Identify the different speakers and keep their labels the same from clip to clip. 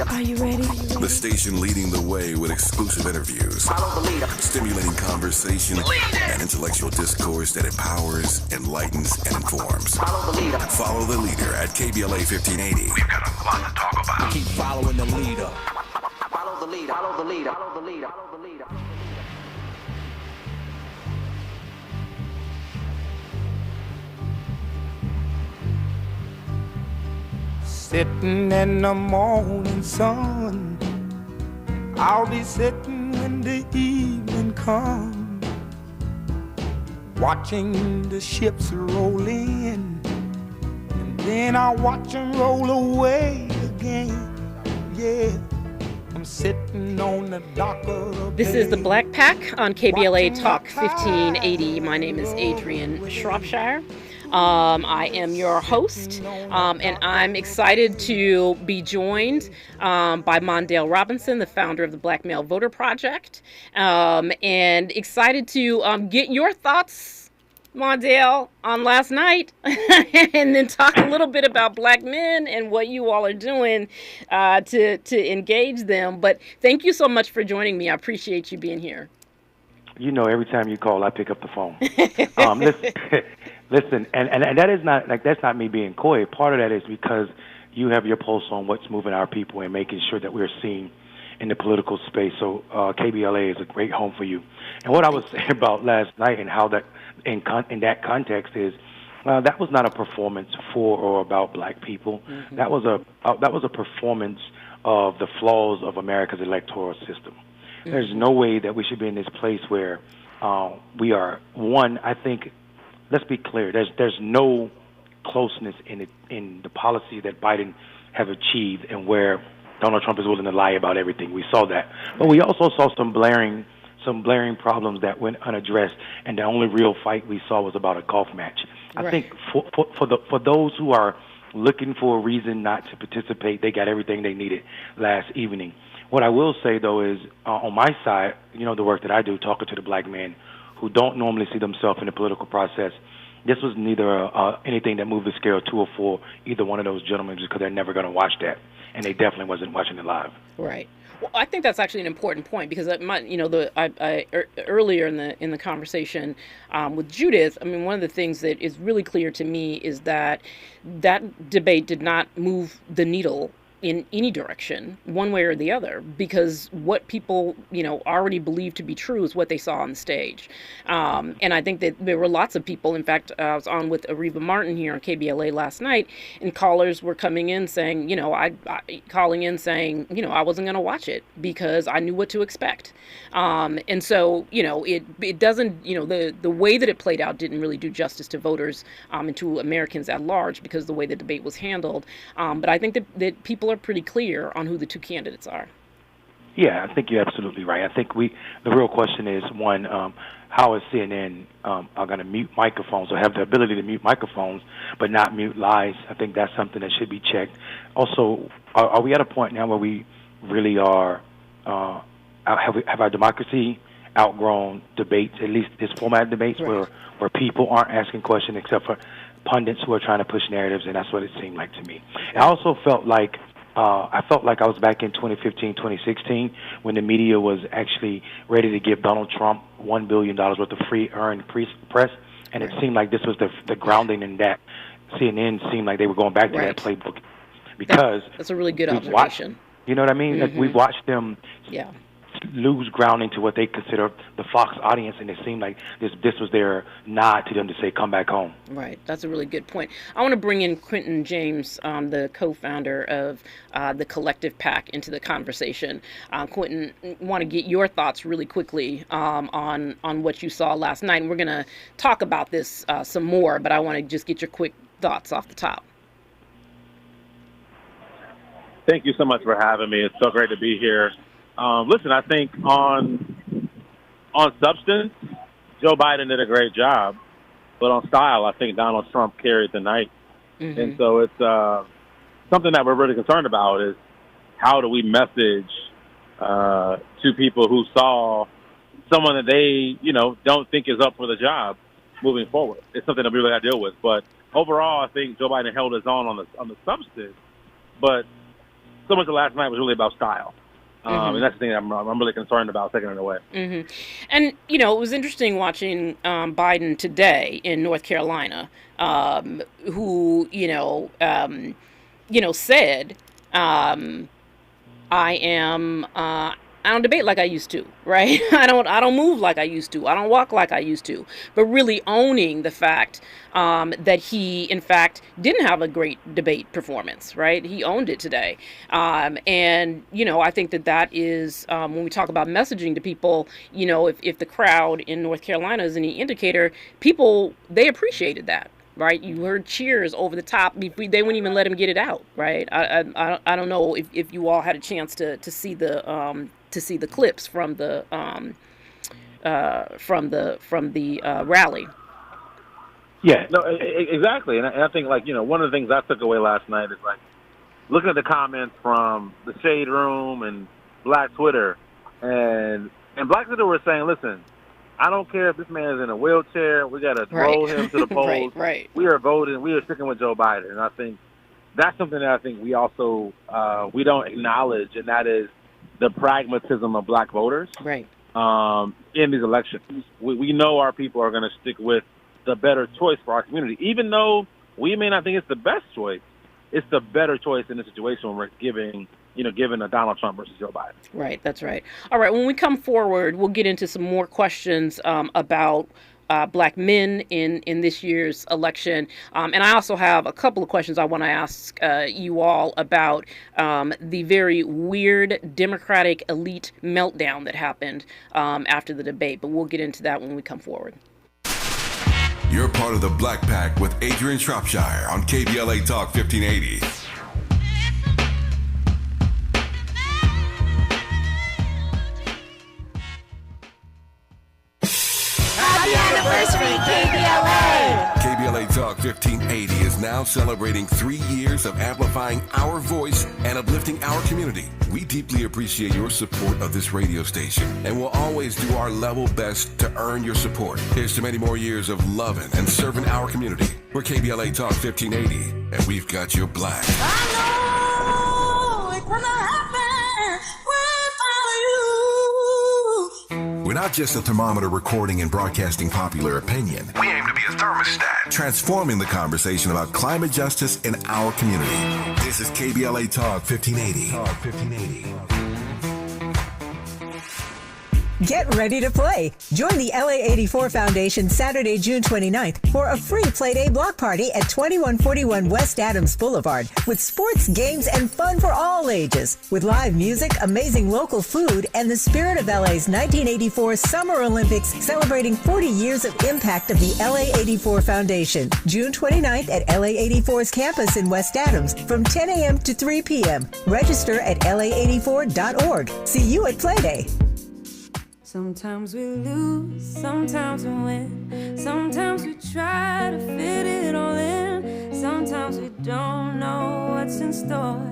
Speaker 1: Are you ready?
Speaker 2: The station leading the way with exclusive interviews, stimulating conversation, and intellectual discourse that empowers, enlightens, and informs. Follow the leader at KBLA 1580. We've got a lot to talk about.
Speaker 3: Keep following the leader.
Speaker 4: Follow the leader. Follow the leader. Follow the leader. Follow the leader.
Speaker 3: Sitting in the morning sun, I'll be sitting when the evening comes, watching the ships roll in, and then I'll watch them roll away again. Yeah, I'm sitting on the dock of the
Speaker 5: This is the Black Pack on KBLA Talk 1580. My name is Adrianne Shropshire. I am your host, and I'm excited to be joined by Mondale Robinson, the founder of the Black Male Voter Project, and excited to get your thoughts, Mondale, on last night, and then talk a little bit about black men and what you all are doing to engage them. But thank you so much for joining me. I appreciate you being here.
Speaker 6: You know, every time you call, I pick up the phone. Listen, and that is not that's not me being coy. Part of that is because you have your pulse on what's moving our people and making sure that we're seen in the political space. So KBLA is a great home for you. And what I was saying about last night and how that in that context is that was not a performance for or about black people. Mm-hmm. That was a performance of the flaws of America's electoral system. Mm-hmm. There's no way that we should be in this place where we are one. I think. Let's be clear. There's no closeness in the policy that Biden have achieved, and where Donald Trump is willing to lie about everything. We saw that, but we also saw some blaring problems that went unaddressed, and the only real fight we saw was about a golf match. Right. I think for those who are looking for a reason not to participate, they got everything they needed last evening. What I will say though is on my side, you know, the work that I do, talking to the black men who don't normally see themselves in the political process, this was neither anything that moved the scale to or for either one of those gentlemen, just because they're never going to watch that, and they definitely wasn't watching it live.
Speaker 5: Right. Well, I think that's actually an important point because earlier in the conversation with Judith, I mean, one of the things that is really clear to me is that debate did not move the needle in any direction, one way or the other, because what people, already believed to be true is what they saw on the stage. And I think that there were lots of people, in fact, I was on with Ariva Martin here on KBLA last night, and callers were coming in saying, I wasn't going to watch it because I knew what to expect. And so, it doesn't, the way that it played out didn't really do justice to voters and to Americans at large because the way the debate was handled. But I think that people are pretty clear on who the two candidates are.
Speaker 6: Yeah, I think you're absolutely right. I think the real question is, one, how is CNN are going to mute microphones or have the ability to mute microphones but not mute lies? I think that's something that should be checked. Also, are we at a point now where we really are, have our democracy outgrown debates, at least this format of debates, right, where people aren't asking questions except for pundits who are trying to push narratives, and that's what it seemed like to me. I also felt like I was back in 2015, 2016, when the media was actually ready to give Donald Trump $1 billion worth of free earned press, and it seemed like this was the grounding in that. CNN seemed like they were going back to that playbook because
Speaker 5: that's a really good observation.
Speaker 6: You know what I mean? Mm-hmm. Like we've watched them lose grounding to what they consider the Fox audience, and it seemed like this was their nod to them to say, come back home.
Speaker 5: Right. That's a really good point. I want to bring in Quentin James, the co-founder of the Collective PAC, into the conversation. Quentin, want to get your thoughts really quickly on what you saw last night. And we're going to talk about this some more, but I want to just get your quick thoughts off the top.
Speaker 7: Thank you so much for having me. It's so great to be here. Listen, I think on substance, Joe Biden did a great job, but on style, I think Donald Trump carried the night. Mm-hmm. And so it's something that we're really concerned about is how do we message to people who saw someone that they, don't think is up for the job moving forward. It's something that we really got to deal with. But overall, I think Joe Biden held his own on the substance. But so much of last night was really about style. And that's the thing I'm really concerned about, taking it away.
Speaker 5: And, you know, it was interesting watching Biden today in North Carolina, who, said, I don't debate like I used to, right? I don't move like I used to. I don't walk like I used to. But really owning the fact that he, in fact, didn't have a great debate performance, right? He owned it today. And, I think that is, when we talk about messaging to people, if the crowd in North Carolina is any indicator, people, they appreciated that. Right, you heard cheers over the top. They wouldn't even let him get it out. Right, I don't know if you all had a chance to see the clips from the rally.
Speaker 7: Yeah, no, exactly. And I think one of the things I took away last night is looking at the comments from the Shade Room and Black Twitter, and Black Twitter were saying, listen, I don't care if this man is in a wheelchair. We got to roll him to the polls.
Speaker 5: Right.
Speaker 7: We are voting. We are sticking with Joe Biden. And I think that's something that I think we also we don't acknowledge, and that is the pragmatism of black voters in these elections. We know our people are going to stick with the better choice for our community. Even though we may not think it's the best choice, it's the better choice in the situation when we're given a Donald Trump versus Joe Biden. Right,
Speaker 5: that's right. All right, when we come forward, we'll get into some more questions about black men in this year's election. And I also have a couple of questions I want to ask you all about the very weird Democratic elite meltdown that happened after the debate. But we'll get into that when we come forward.
Speaker 2: You're part of the Black Pack with Adrianne Shropshire on KBLA Talk 1580.
Speaker 1: Happy anniversary, KBLA!
Speaker 2: KBLA Talk 1580 is now celebrating 3 years of amplifying our voice and uplifting our community. We deeply appreciate your support of this radio station and will always do our level best to earn your support. Here's to many more years of loving and serving our community. We're KBLA Talk 1580, and we've got your black.
Speaker 1: I know it's gonna happen without you.
Speaker 2: We're not just a thermometer recording and broadcasting popular opinion. We aim to be a thermostat, transforming the conversation about climate justice in our community. This is KBLA Talk 1580. Talk 1580.
Speaker 8: Get ready to play. Join the LA84 Foundation Saturday, June 29th for a free Playday block party at 2141 West Adams Boulevard with sports, games, and fun for all ages. With live music, amazing local food, and the spirit of LA's 1984 Summer Olympics celebrating 40 years of impact of the LA84 Foundation. June 29th at LA84's campus in West Adams from 10 a.m. to 3 p.m. Register at la84.org. See you at Playday.
Speaker 9: Sometimes we lose, sometimes we win. Sometimes we try to fit it all in. Sometimes we don't know what's in store.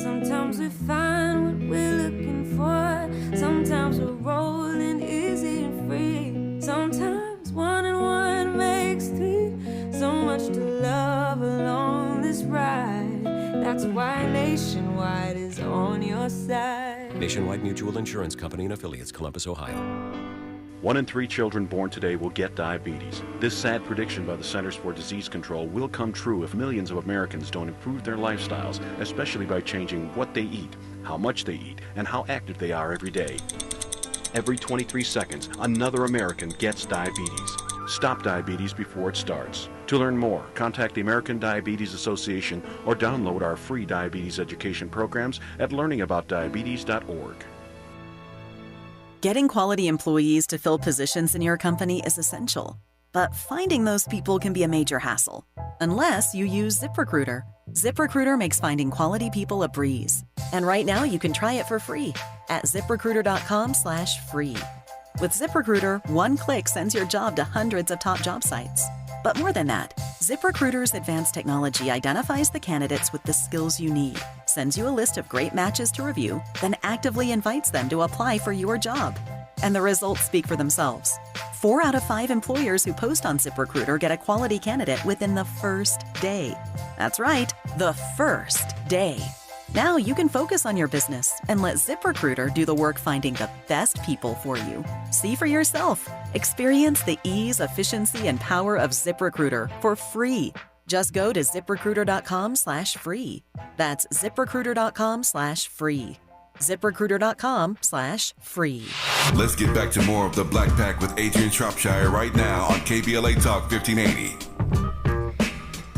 Speaker 9: Sometimes we find what we're looking for. Sometimes we're rolling easy and free. Sometimes 1 and 1 makes 3. So much to love along this ride. That's why Nationwide is on your side.
Speaker 10: Nationwide Mutual Insurance Company and Affiliates, Columbus, Ohio.
Speaker 11: 1 in 3 children born today will get diabetes. This sad prediction by the Centers for Disease Control will come true if millions of Americans don't improve their lifestyles, especially by changing what they eat, how much they eat, and how active they are every day. Every 23 seconds, another American gets diabetes. Stop diabetes before it starts. To learn more, contact the American Diabetes Association or download our free diabetes education programs at learningaboutdiabetes.org.
Speaker 12: Getting quality employees to fill positions in your company is essential, but finding those people can be a major hassle, unless you use ZipRecruiter. ZipRecruiter makes finding quality people a breeze. And right now you can try it for free at ziprecruiter.com/free. With ZipRecruiter, one click sends your job to hundreds of top job sites. But more than that, ZipRecruiter's advanced technology identifies the candidates with the skills you need, sends you a list of great matches to review, then actively invites them to apply for your job. And the results speak for themselves. 4 out of 5 employers who post on ZipRecruiter get a quality candidate within the first day. That's right, the first day. Now you can focus on your business and let ZipRecruiter do the work finding the best people for you. See for yourself. Experience the ease, efficiency, and power of ZipRecruiter for free. Just go to ziprecruiter.com/free. That's ziprecruiter.com/free. ZipRecruiter.com/free.
Speaker 2: Let's get back to more of the Black Pack with Adrianne Shropshire right now on KBLA Talk 1580.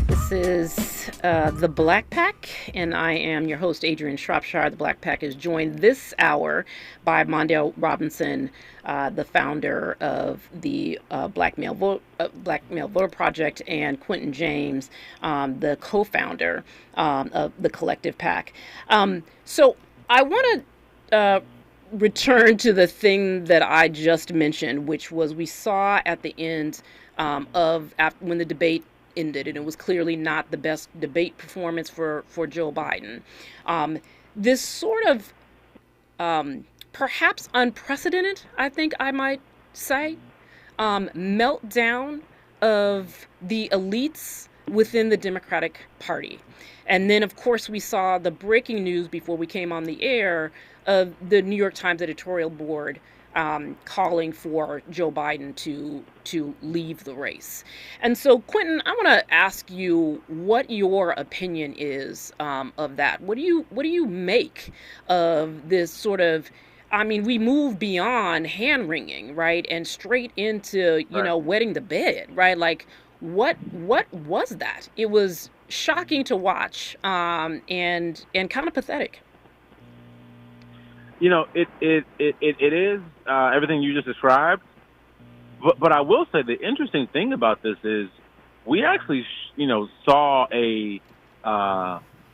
Speaker 5: This is the Black Pack, and I am your host, Adrianne Shropshire. The Black Pack is joined this hour by Mondale Robinson, the founder of the Black Male Voter Project, and Quentin James, the co-founder of the Collective PAC. So I want to return to the thing that I just mentioned, which was we saw at the end when the debate ended, and it was clearly not the best debate performance for Joe Biden. This sort of perhaps unprecedented, I think I might say, meltdown of the elites within the Democratic Party. And then, of course, we saw the breaking news before we came on the air of the New York Times editorial board calling for Joe Biden to leave the race. And so, Quentin, I want to ask you what your opinion is of that. What do you make of this sort of? I mean, we move beyond hand wringing, right, and straight into wetting the bed, right? Like, what was that? It was shocking to watch, and kind of pathetic.
Speaker 7: It is everything you just described. But I will say the interesting thing about this is we actually, saw a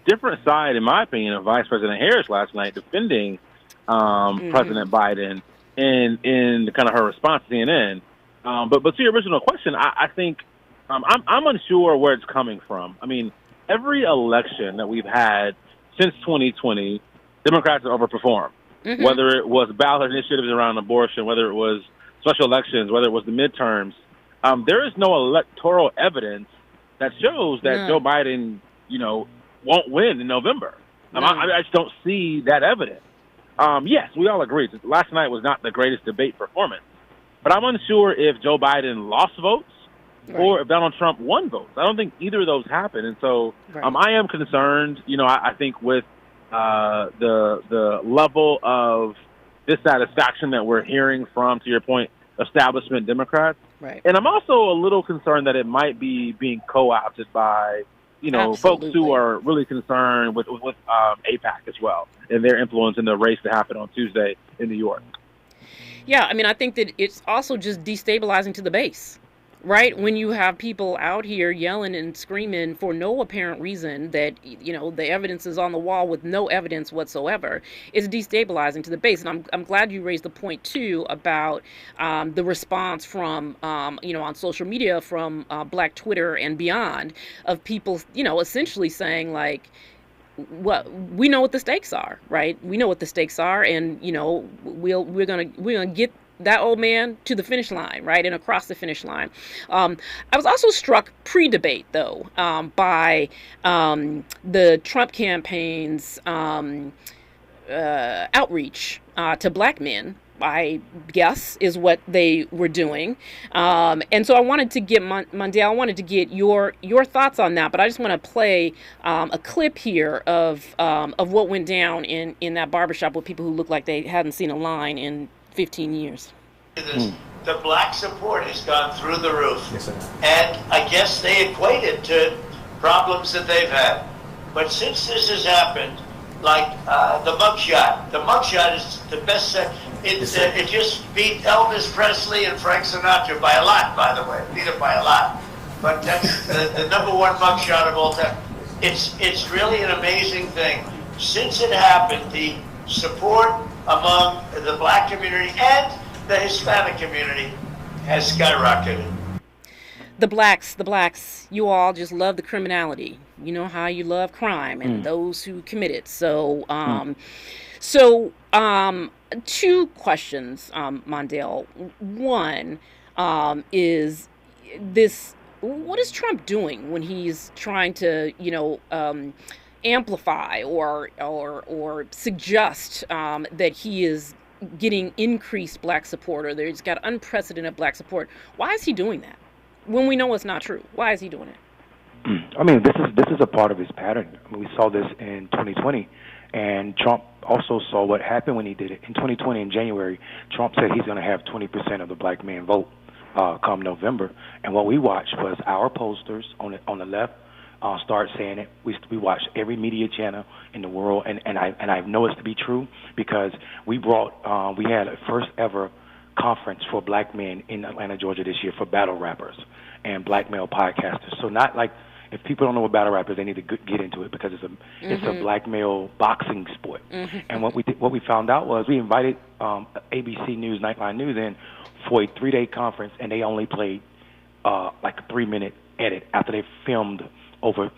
Speaker 7: different side, in my opinion, of Vice President Harris last night defending President Biden in kind of her response to CNN. But to your original question, I think I'm unsure where it's coming from. I mean, every election that we've had since 2020, Democrats have overperformed. Mm-hmm. Whether it was ballot initiatives around abortion, whether it was special elections, whether it was the midterms, there is no electoral evidence that shows that Joe Biden, won't win in November. I just don't see that evidence. Yes, we all agree. Last night was not the greatest debate performance, but I'm unsure if Joe Biden lost votes or if Donald Trump won votes. I don't think either of those happened. And so I am concerned, I think with the level of dissatisfaction that we're hearing from, to your point, establishment Democrats. Right. And I'm also a little concerned that it might be being co-opted by, folks who are really concerned with AIPAC as well and their influence in the race that happened on Tuesday in New York.
Speaker 5: Yeah, I mean, I think that it's also just destabilizing to the base. Right? When you have people out here yelling and screaming for no apparent reason that, the evidence is on the wall with no evidence whatsoever, it's destabilizing to the base. And I'm glad you raised the point, too, about the response from, on social media from Black Twitter and beyond of people, essentially saying, like, we know what the stakes are, right? We know what the stakes are. And, we're gonna get that old man to the finish line, right, and across the finish line. I was also struck pre-debate, though, by the Trump campaign's outreach to Black men, I guess, is what they were doing. And so I wanted to get, Mondale, I wanted to get your thoughts on that, but I just want to play a clip here of what went down in that barbershop with people who looked like they hadn't seen a line in 15 years.
Speaker 13: The Black support has gone through the roof. Yes, and I guess they equate it to problems that they've had. But since this has happened, like the mugshot is the best set. It just beat Elvis Presley and Frank Sinatra by a lot, by the way. Beat it by a lot. But that's the number one mugshot of all time. It's really an amazing thing. Since it happened, the support among the Black community and the Hispanic community has skyrocketed.
Speaker 5: The blacks, you all just love the criminality. You know how you love crime and those who commit it. So, two questions, Mondale. One is this: what is Trump doing when he's trying to, amplify or suggest that he is getting increased black support, or that he's got unprecedented black support. Why is he doing that when we know it's not true? Why is he doing it?
Speaker 6: I mean, this is a part of his pattern. I mean, we saw this in 2020, and Trump also saw what happened when he did it. In 2020, in January, Trump said he's going to have 20% of the black men vote come November. And what we watched was our posters on the left start saying it. We watched every media channel in the world, and I know it's to be true because we had a first ever conference for black men in Atlanta, Georgia this year for battle rappers and black male podcasters. So not like, if people don't know what battle rappers, they need to get into it because it's a black male boxing sport. And what we found out was we invited ABC News, Nightline News in for a 3-day conference, and they only played like a 3-minute edit after they filmed over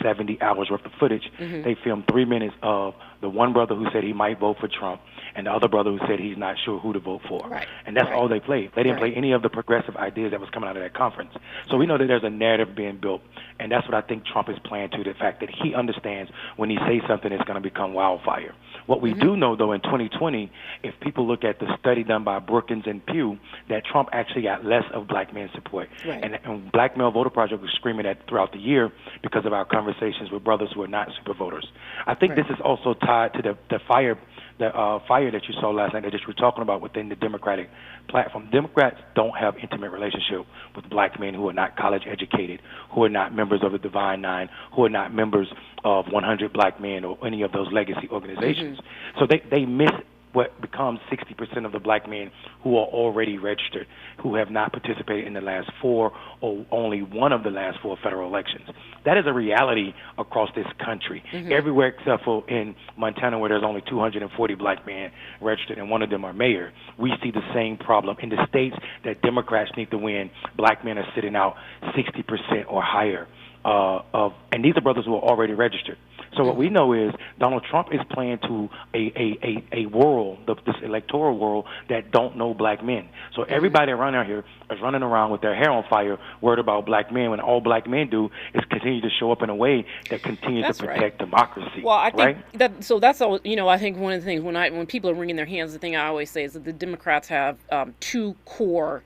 Speaker 6: 70 hours worth of footage. They filmed 3 minutes of the one brother who said he might vote for Trump and the other brother who said he's not sure who to vote for.
Speaker 5: Right.
Speaker 6: And that's all they played. They didn't play any of the progressive ideas that was coming out of that conference. So we know that there's a narrative being built, and that's what I think Trump is playing to, the fact that he understands when he says something, it's going to become wildfire. What we do know, though, in 2020, if people look at the study done by Brookins and Pew, that Trump actually got less of black men support. Right. And Black Male Voter Project was screaming that throughout the year because of our conversations with brothers who are not super voters. I think this is also tied to the fire that you saw last night that you were talking about within the Democratic platform. Democrats don't have intimate relationship with black men who are not college educated, who are not members of the Divine Nine, who are not members of 100 Black Men or any of those legacy organizations. So they miss what becomes 60% of the black men who are already registered, who have not participated in the last 4 or only one of the last 4 federal elections. That is a reality across this country. Everywhere except for in Montana, where there's only 240 black men registered and one of them are mayor, we see the same problem. In the states that Democrats need to win, black men are sitting out 60% or higher. And these are brothers who are already registered. So what we know is Donald Trump is playing to a world, this electoral world, that don't know black men. So everybody around out here is running around with their hair on fire, worried about black men, when all black men do is continue to show up in a way that continues to protect democracy.
Speaker 5: Well, I think that's all. I think one of the things when people are wringing their hands, the thing I always say is that the Democrats have 2 core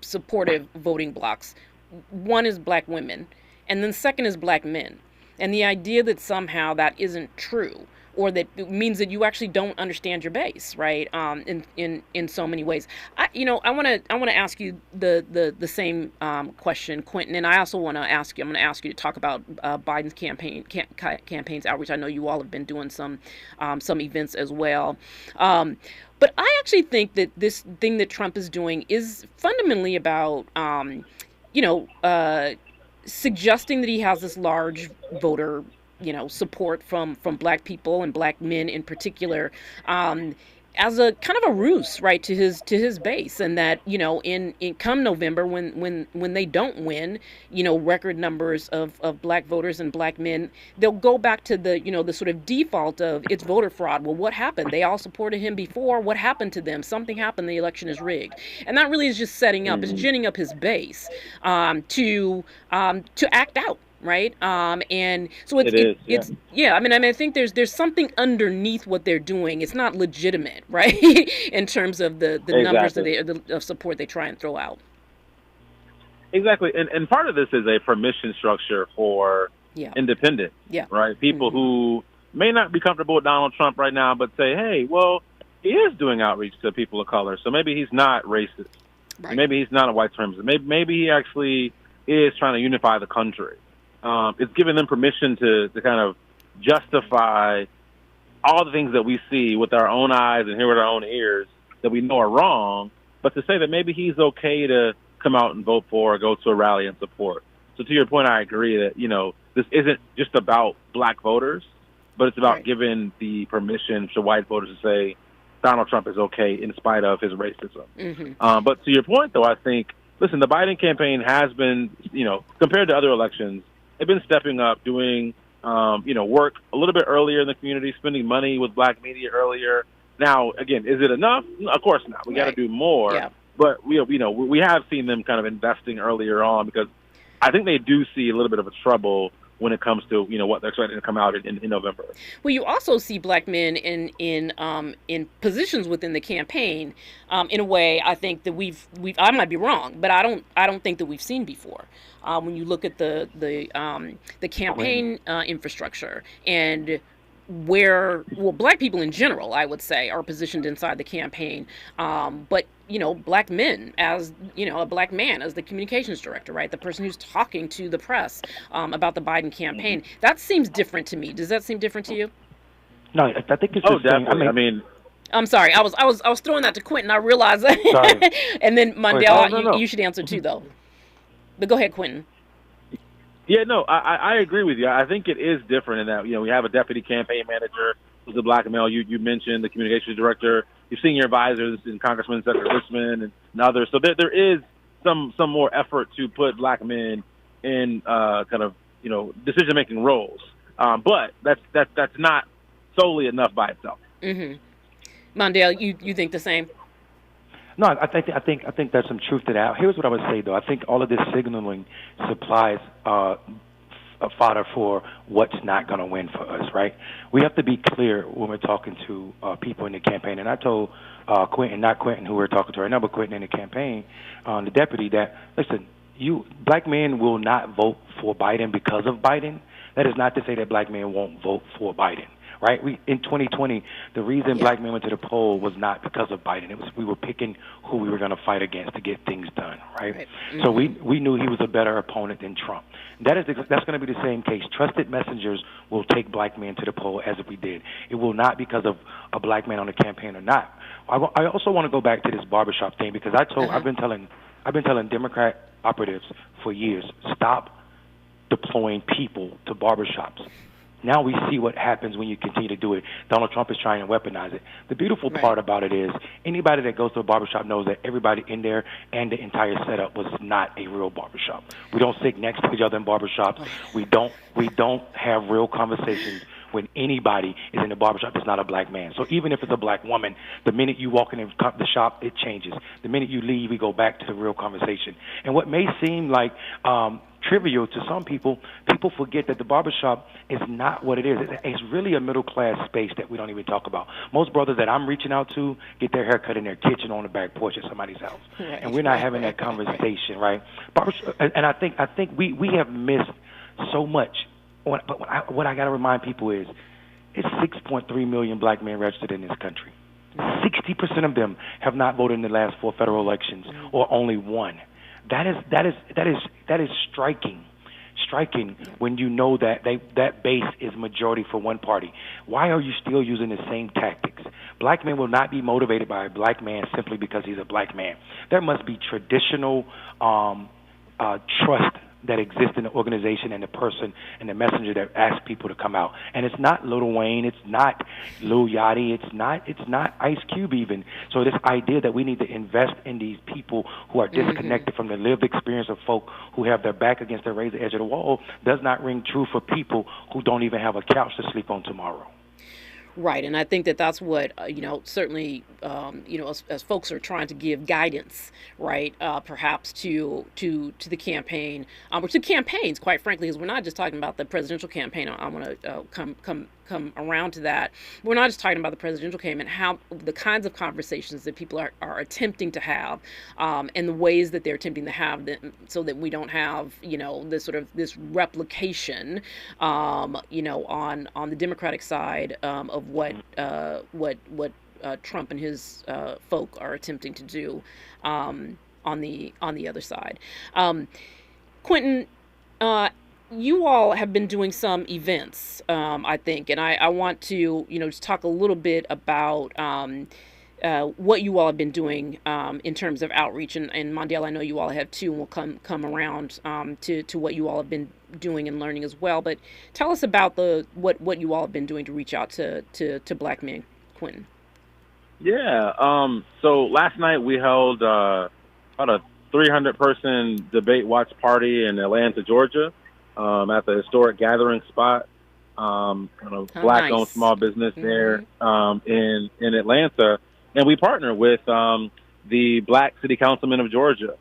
Speaker 5: supportive voting blocks. One is black women, and then second is black men. And the idea that somehow that isn't true, or that it means that you actually don't understand your base, right? In so many ways. I want to ask you the same question, Quentin, and I also want to ask you. I'm going to ask you to talk about Biden's campaign's outreach. I know you all have been doing some events as well. But I actually think that this thing that Trump is doing is fundamentally about suggesting that he has this large voter, support from black people and black men in particular, as a kind of a ruse, right, to his base, and that in come November when they don't win, record numbers of black voters and black men, they'll go back to the the sort of default of it's voter fraud. Well, what happened? They all supported him before. What happened to them? Something happened. The election is rigged, and that really is just setting up, it's ginning up his base to act out. Right. And so it's I mean, I think there's something underneath what they're doing. It's not legitimate, right? In terms of the numbers of support they try and throw out.
Speaker 7: Exactly. And part of this is a permission structure for independents, right? People who may not be comfortable with Donald Trump right now, but say, hey, well, he is doing outreach to people of color. So maybe he's not racist. Right. Maybe he's not a white supremacist. Maybe he actually is trying to unify the country. It's giving them permission to kind of justify all the things that we see with our own eyes and hear with our own ears that we know are wrong, but to say that maybe he's okay to come out and vote for or go to a rally and support. So to your point, I agree that, this isn't just about black voters, but it's about giving the permission to white voters to say Donald Trump is okay in spite of his racism. But to your point, though, I think, listen, the Biden campaign has been, compared to other elections, they've been stepping up, doing, work a little bit earlier in the community, spending money with black media earlier. Now, again, is it enough? Of course not. We got to do more. Yeah. But we have seen them kind of investing earlier on because I think they do see a little bit of a trouble when it comes to what they're expecting to come out in November.
Speaker 5: Well, you also see black men in positions within the campaign in a way I think that we've I might be wrong, but I don't think that we've seen before. When you look at the campaign infrastructure and where black people in general, I would say, are positioned inside the campaign, but black men as a black man as the communications director, right, the person who's talking to the press about the Biden campaign. That seems different to me. Does that seem different to you?
Speaker 6: No, I think it's
Speaker 7: definitely. I mean,
Speaker 5: I'm sorry. I was throwing that to Quentin. I realized that.
Speaker 6: Sorry.
Speaker 5: And then Mondale,
Speaker 7: no.
Speaker 5: You should answer too, though. But go ahead, Quentin.
Speaker 7: Yeah, no, I agree with you. I think it is different in that, we have a deputy campaign manager who's a black male. You mentioned the communications director, your senior advisors, and Congressman Senator Richmond and others. So there is some more effort to put black men in kind of, decision-making roles. But that's not solely enough by itself.
Speaker 5: Mm-hmm. Mondale, you think the same?
Speaker 6: No, I think there's some truth to that. Here's what I would say, though. I think all of this signaling supplies a fodder for what's not going to win for us, right? We have to be clear when we're talking to people in the campaign. And I told Quentin, not Quentin who we're talking to right now, but Quentin in the campaign, the deputy, that, listen, black men will not vote for Biden because of Biden. That is not to say that black men won't vote for Biden. Right? In 2020, the reason black men went to the poll was not because of Biden. It was we were picking who we were going to fight against to get things done. Right? Mm-hmm. So we knew he was a better opponent than Trump. That's going to be the same case. Trusted messengers will take black men to the poll as if we did. It will not because of a black man on the campaign or not. I also want to go back to this barbershop thing because I've been telling Democrat operatives for years, stop deploying people to barbershops. Now we see what happens when you continue to do it. Donald Trump is trying to weaponize it. The beautiful part about it is anybody that goes to a barbershop knows that everybody in there and the entire setup was not a real barbershop. We don't sit next to each other in barbershops. We don't have real conversations when anybody is in the barbershop that's not a black man. So even if it's a black woman, the minute you walk in the shop, it changes. The minute you leave, we go back to the real conversation. And what may seem like trivial to some people forget that the barbershop is not what it is. It's really a middle-class space that we don't even talk about. Most brothers that I'm reaching out to get their hair cut in their kitchen on the back porch at somebody's house. And we're not having that conversation, right? And I think we have missed so much. But what I got to remind people is it's 6.3 million black men registered in this country. 60% of them have not voted in the last 4 federal elections, or only one. That is striking when you know that that base is majority for one party. Why are you still using the same tactics? Black men will not be motivated by a black man simply because he's a black man. There must be traditional trust that exists in the organization and the person and the messenger that asks people to come out. And it's not Lil Wayne, it's not Lil Yachty, it's not Ice Cube even. So this idea that we need to invest in these people who are disconnected from the lived experience of folk who have their back against the razor edge of the wall does not ring true for people who don't even have a couch to sleep on tomorrow.
Speaker 5: Right, and I think that's what certainly as folks are trying to give guidance, right, perhaps to the campaign or to campaigns, quite frankly, because we're not just talking about the presidential campaign. I want to come around to that. We're not just talking about the presidential campaign, how the kinds of conversations that people are attempting to have, and the ways that they're attempting to have them, so that we don't have this replication, on the Democratic side of what Trump and his folk are attempting to do on the other side. Quentin, you all have been doing some events, I think, and I want to just talk a little bit about what you all have been doing in terms of outreach. And Mondale, I know you all have too, and we'll come around to what you all have been doing and learning as well. But tell us about what you all have been doing to reach out to black men, Quentin.
Speaker 7: Yeah. So last night we held about a 300-person debate watch party in Atlanta, Georgia, at the historic gathering spot, black-owned small business there in Atlanta. And we partner with the Black City Councilmen of Georgia.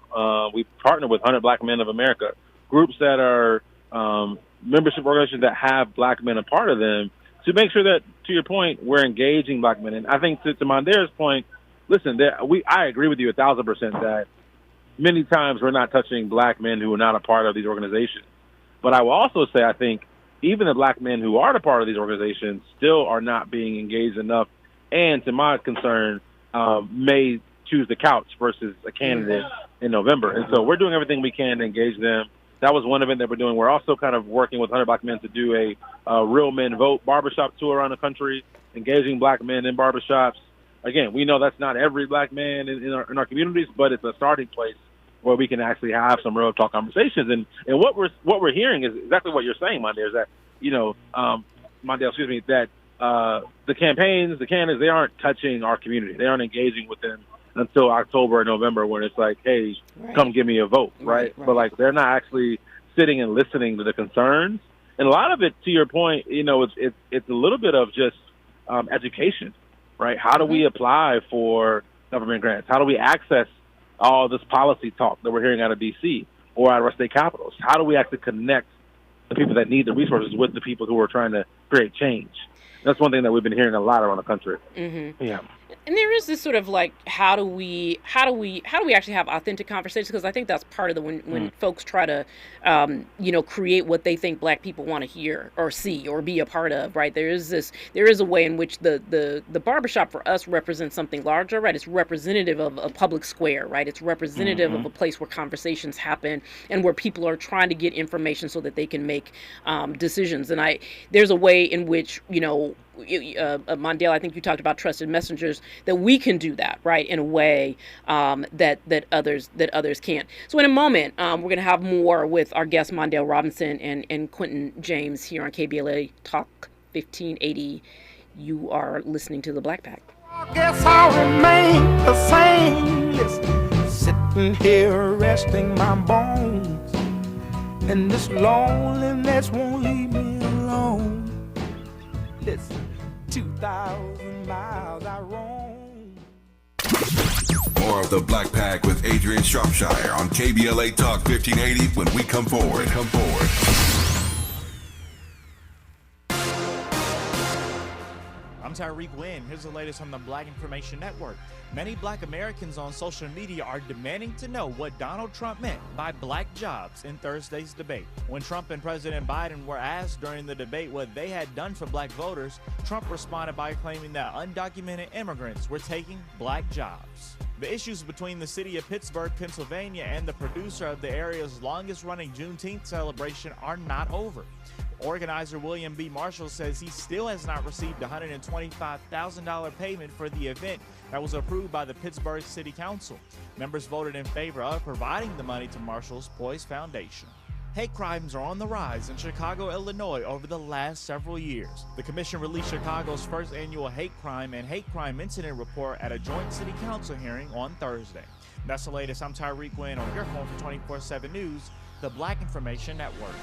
Speaker 7: We partner with 100 Black Men of America, groups that are membership organizations that have black men a part of them to make sure that, to your point, we're engaging black men. And I think to Mondare's point, listen, I agree with you 1,000% that many times we're not touching black men who are not a part of these organizations. But I will also say I think even the black men who are a part of these organizations still are not being engaged enough, and to my concern, may choose the couch versus a candidate in November. And so we're doing everything we can to engage them. That was one event that we're doing. We're also kind of working with 100 Black Men to do a Real Men Vote barbershop tour around the country, engaging black men in barbershops. Again, we know that's not every black man in our communities, but it's a starting place where we can actually have some real talk conversations. And what we're hearing is exactly what you're saying, Mondale, is that, that the campaigns, the candidates, they aren't touching our community. They aren't engaging with them until October or November, when it's like, hey, come give me a vote, right? But like, they're not actually sitting and listening to the concerns. And a lot of it, to your point, it's a little bit of just education, right? How do we apply for government grants? How do we access all this policy talk that we're hearing out of D.C. or out of our state capitals? How do we actually connect the people that need the resources with the people who are trying to create change? That's one thing that we've been hearing a lot around the country. Mm-hmm. Yeah.
Speaker 5: And there is this sort of like, how do we actually have authentic conversations? Because I think that's part of the when folks try to, create what they think black people want to hear or see or be a part of, right? There is a way in which the barbershop for us represents something larger, right? It's representative of a public square, right? It's representative of a place where conversations happen and where people are trying to get information so that they can make decisions. And there's a way in which, Mondale, I think you talked about trusted messengers, that we can do that, right, in a way that others can't. So in a moment, we're going to have more with our guest Mondale Robinson and Quentin James here on KBLA Talk 1580. You are listening to the Black Pack.
Speaker 3: I guess I'll remain the same. Listen, sitting here resting my bones, and this loneliness won't leave me alone. Listen, 2,000 miles I roam.
Speaker 2: More of the Black Pack with Adrianne Shropshire on KBLA Talk 1580 when we come forward.
Speaker 14: I'm Tyreek Wynn. Here's the latest from the Black Information Network. Many black Americans on social media are demanding to know what Donald Trump meant by black jobs in Thursday's debate. When Trump and President Biden were asked during the debate what they had done for black voters, Trump responded by claiming that undocumented immigrants were taking black jobs. The issues between the city of Pittsburgh, Pennsylvania, and the producer of the area's longest-running Juneteenth celebration are not over. Organizer William B. Marshall says he still has not received a $125,000 payment for the event that was approved by the Pittsburgh City Council. Members voted in favor of providing the money to Marshall's Poise Foundation. Hate crimes are on the rise in Chicago, Illinois over the last several years. The commission released Chicago's first annual hate crime and hate crime incident report at a joint city council hearing on Thursday. That's the latest. I'm Tyreek Wynn on your home for 24/7 News, the Black Information Network.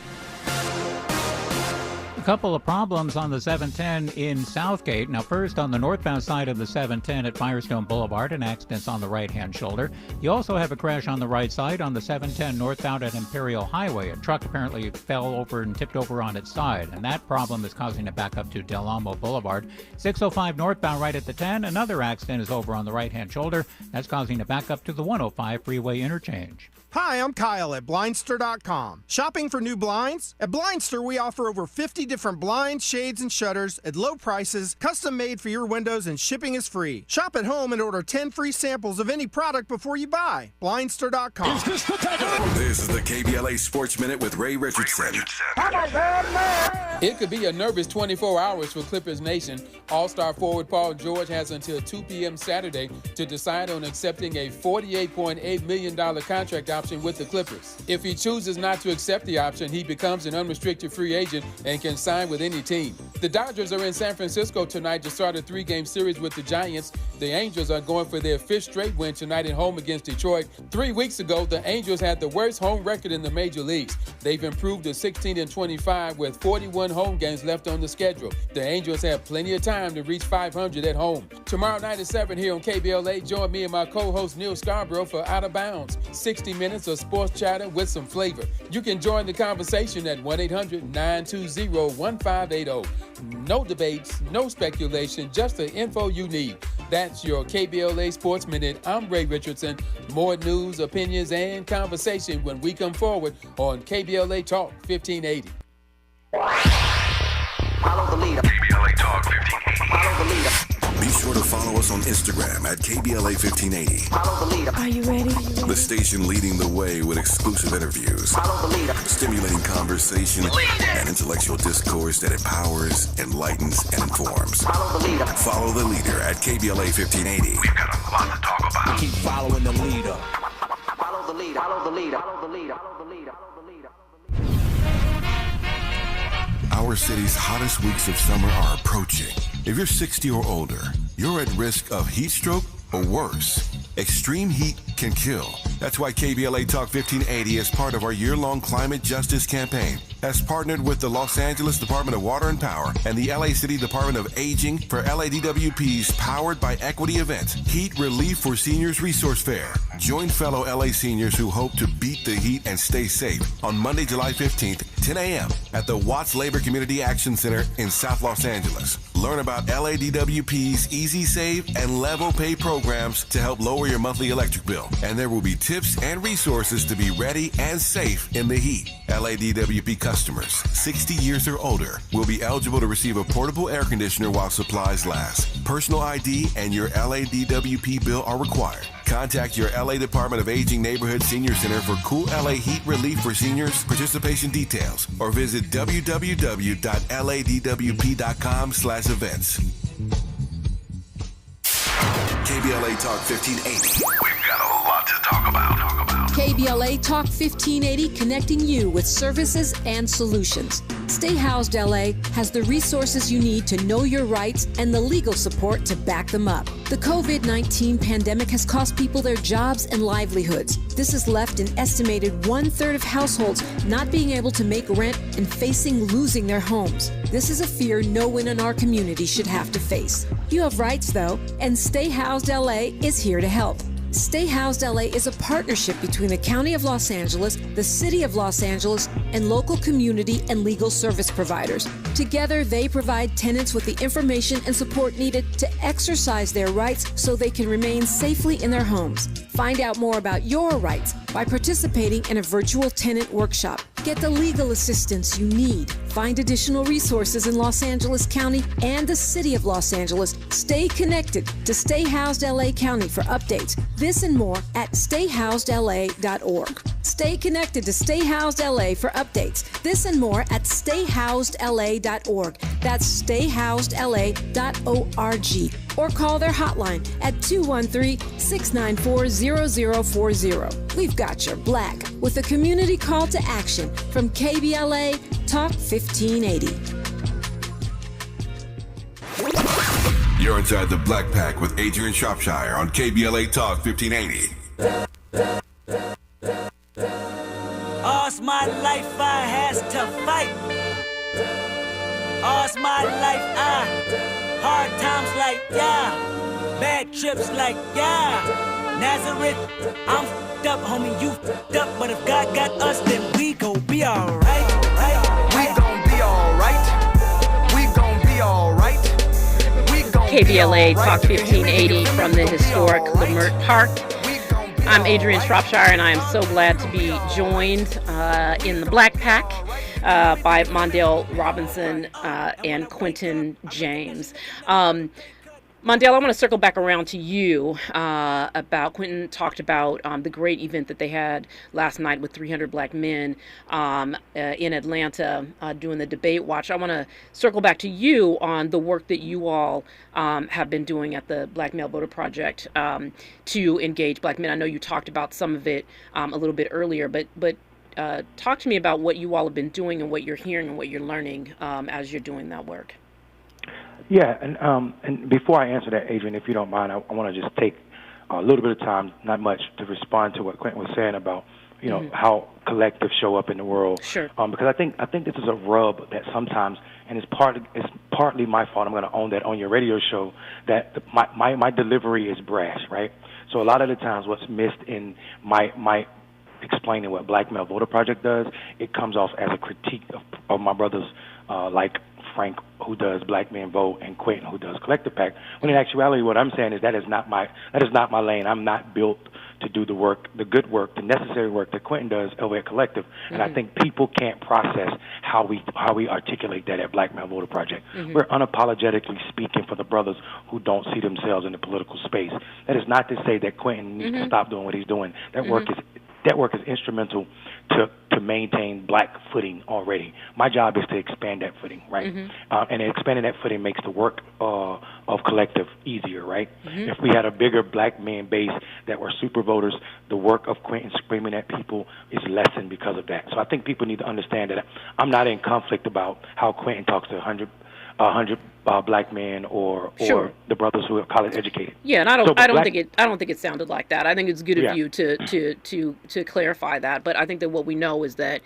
Speaker 15: A couple of problems on the 710 in Southgate. Now, first, on the northbound side of the 710 at Firestone Boulevard, an accident's on the right-hand shoulder. You also have a crash on the right side on the 710 northbound at Imperial Highway. A truck apparently fell over and tipped over on its side, and that problem is causing it back up to Del Amo Boulevard. 605 northbound right at the 10. Another accident is over on the right-hand shoulder. That's causing it back up to the 105 freeway interchange.
Speaker 16: Hi, I'm Kyle at Blindster.com. Shopping for new blinds? At Blindster, we offer over 50 different blinds, shades, and shutters at low prices, custom made for your windows, and shipping is free. Shop at home and order 10 free samples of any product before you buy. Blindster.com.
Speaker 2: This is the KBLA Sports Minute with Ray Richardson.
Speaker 17: It could be a nervous 24 hours for Clippers Nation. All-star forward Paul George has until 2 p.m. Saturday to decide on accepting a $48.8 million contract option with the Clippers. If he chooses not to accept the option, he becomes an unrestricted free agent and can sign with any team. The Dodgers are in San Francisco tonight to start a 3-game series with the Giants. The Angels are going for their 5th straight win tonight at home against Detroit. 3 weeks ago, the Angels had the worst home record in the major leagues. They've improved to 16-25 with 41 home games left on the schedule. The Angels have plenty of time to reach 500 at home. Tomorrow night at 7 here on KBLA, join me and my co-host Neil Scarborough for Out of Bounds, 60 minutes of sports chatter with some flavor. You can join the conversation at 1-800-920-1580. No debates, no speculation, just the info you need. That's your KBLA Sports Minute. I'm Ray Richardson. More news, opinions, and conversation when we come forward on KBLA Talk 1580.
Speaker 4: Follow the leader.
Speaker 2: KBLA Talk 1580.
Speaker 4: Follow the leader.
Speaker 2: Be sure to follow us on Instagram at KBLA 1580.
Speaker 4: Follow the leader.
Speaker 1: Are you ready?
Speaker 2: The station leading the way with exclusive interviews,
Speaker 4: Follow the leader.
Speaker 2: stimulating conversation, and intellectual discourse that empowers, enlightens, and informs.
Speaker 4: Follow the leader.
Speaker 2: Follow the leader at KBLA 1580. We've got a lot to talk about.
Speaker 3: Keep following the leader.
Speaker 4: Follow the leader. Follow the leader. Follow the leader. Follow the leader. Follow the leader.
Speaker 2: Our city's hottest weeks of summer are approaching. If you're 60 or older, you're at risk of heat stroke or worse. Extreme heat can kill. That's why KBLA Talk 1580 is part of our year-long climate justice campaign, has partnered with the Los Angeles Department of Water and Power and the LA City Department of Aging for LADWP's Powered by Equity event, Heat Relief for Seniors Resource Fair. Join fellow LA seniors who hope to beat the heat and stay safe on Monday, July 15th, 10 a.m. at the Watts Labor Community Action Center in South Los Angeles. Learn about LADWP's Easy Save and Level Pay programs to help lower your monthly electric bill. And there will be tips and resources to be ready and safe in the heat. LADWP customers 60 years or older will be eligible to receive a portable air conditioner while supplies last. Personal ID and your LADWP bill are required. Contact your LA Department of Aging Neighborhood Senior Center for Cool LA Heat Relief for Seniors participation details or visit www.ladwp.com/events. KBLA Talk 1580. We've got a lot to talk about.
Speaker 18: KBLA Talk 1580, connecting you with services and solutions. Stay Housed LA has the resources you need to know your rights and the legal support to back them up. The COVID-19 pandemic has cost people their jobs and livelihoods. This has left an estimated 1/3 of households not being able to make rent and facing losing their homes. This is a fear no one in our community should have to face. You have rights, though, and Stay Housed LA is here to help. Stay Housed LA is a partnership between the County of Los Angeles, the City of Los Angeles, and local community and legal service providers. Together, they provide tenants with the information and support needed to exercise their rights so they can remain safely in their homes. Find out more about your rights by participating in a virtual tenant workshop. Get the legal assistance you need. Find additional resources in Los Angeles County and the City of Los Angeles. Stay connected to Stay Housed LA County for updates. This and more at stayhousedla.org. Stay connected to Stay Housed LA for updates. This and more at stayhousedla.org. That's stayhousedla.org. Or call their hotline at 213-694-0040. We've got your black with a community call to action from KBLA Talk 1580.
Speaker 2: You're inside the Black Pack with Adrianne Shropshire on KBLA Talk 1580.
Speaker 19: All's my life I has to fight. All's my life hard times like yeah, bad trips like yeah. Nazareth, I'm f***ed up, homie, you f***ed up, but if God got us, then we gon' be alright. We gon' be alright. We gon' be alright.
Speaker 5: KBLA Talk 1580 from the historic Lamert Park. I'm Adrianne Shropshire, and I am so glad to be joined in the Black Pack by Mondale Robinson and Quentin James. Mondale, I want to circle back around to you about Quentin talked about the great event that they had last night with 300 black men in Atlanta doing the debate watch. I want to circle back to you on the work that you all have been doing at the Black Male Voter Project to engage black men. I know you talked about some of it a little bit earlier, but talk to me about what you all have been doing and what you're hearing and what you're learning as you're doing that work.
Speaker 6: Yeah, and before I answer that, Adrian, if you don't mind, I want to just take a little bit of time, not much, to respond to what Quentin was saying about, how collectives show up in the world.
Speaker 5: Sure.
Speaker 6: Because I think this is a rub that sometimes, and it's partly my fault. I'm going to own that on your radio show, that my delivery is brash, right? So a lot of the times what's missed in my explaining what Black Male Voter Project does, it comes off as a critique of my brothers like Frank, who does Black Men Vote, and Quentin, who does Collective PAC. When in actuality, what I'm saying is that is not my lane. I'm not built to do the work, the good work, the necessary work that Quentin does over at Collective. And I think people can't process how we articulate that at Black Male Voter Project. We're unapologetically speaking for the brothers who don't see themselves in the political space. That is not to say that Quentin needs to stop doing what he's doing. That work is instrumental to maintain Black footing already. My job is to expand that footing, right? And expanding that footing makes the work of Collective easier, right? If we had a bigger Black man base that were super voters, the work of Quentin screaming at people is lessened because of that. So I think people need to understand that I'm not in conflict about how Quentin talks to 100 Black men or the brothers who are college educated.
Speaker 5: Yeah, and I don't think it sounded like that. I think it's good of you to clarify that. But I think that what we know is that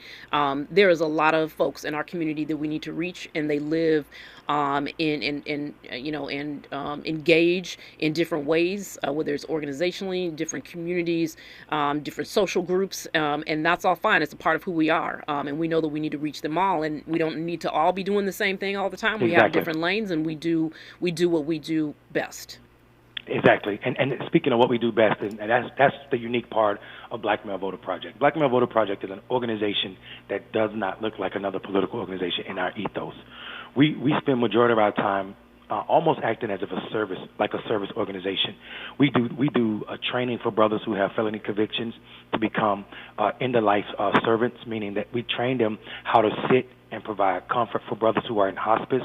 Speaker 5: there is a lot of folks in our community that we need to reach, and they live engage in different ways, whether it's organizationally, different communities, different social groups, and that's all fine. It's a part of who we are, and we know that we need to reach them all, and we don't need to all be doing the same thing all the time. We have different lanes, and we do what we do best.
Speaker 6: Exactly. And speaking of what we do best, and that's the unique part of Black Male Voter Project. Black Male Voter Project is an organization that does not look like another political organization in our ethos. We spend majority of our time almost acting as if a service organization. We do a training for brothers who have felony convictions to become end-of-life servants, meaning that we train them how to sit and provide comfort for brothers who are in hospice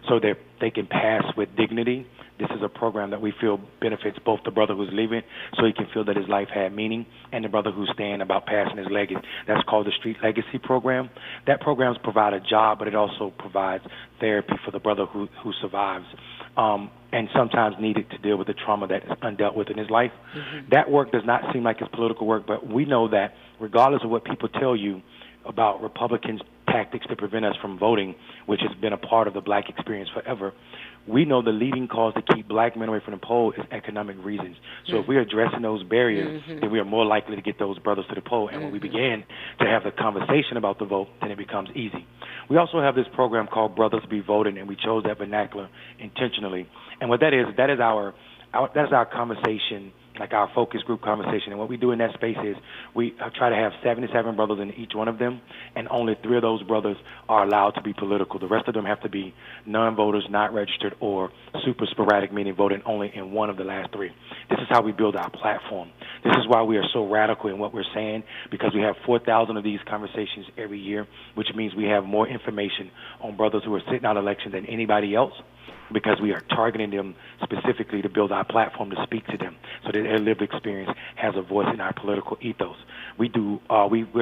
Speaker 6: so that they can pass with dignity. This is a program that we feel benefits both the brother who's leaving so he can feel that his life had meaning, and the brother who's staying about passing his legacy. That's called the Street Legacy Program. That program provides a job, but it also provides therapy for the brother who survives and sometimes needed to deal with the trauma that is undealt with in his life. That work does not seem like it's political work, but we know that regardless of what people tell you about Republicans' tactics to prevent us from voting, which has been a part of the Black experience forever, we know the leading cause to keep Black men away from the poll is economic reasons. So if we're addressing those barriers, then we are more likely to get those brothers to the poll. And when we begin to have the conversation about the vote, then it becomes easy. We also have this program called Brothers Be Voting, and we chose that vernacular intentionally. And what that is our conversation, like our focus group conversation. And what we do in that space is we try to have 77 brothers in each one of them, and only 3 of those brothers are allowed to be political. The rest of them have to be non-voters, not registered, or super sporadic, meaning voting only in one of the last 3. This is how we build our platform. This is why we are so radical in what we're saying, because we have 4,000 of these conversations every year, which means we have more information on brothers who are sitting out elections than anybody else, because we are targeting them specifically to build our platform to speak to them so that their lived experience has a voice in our political ethos. We're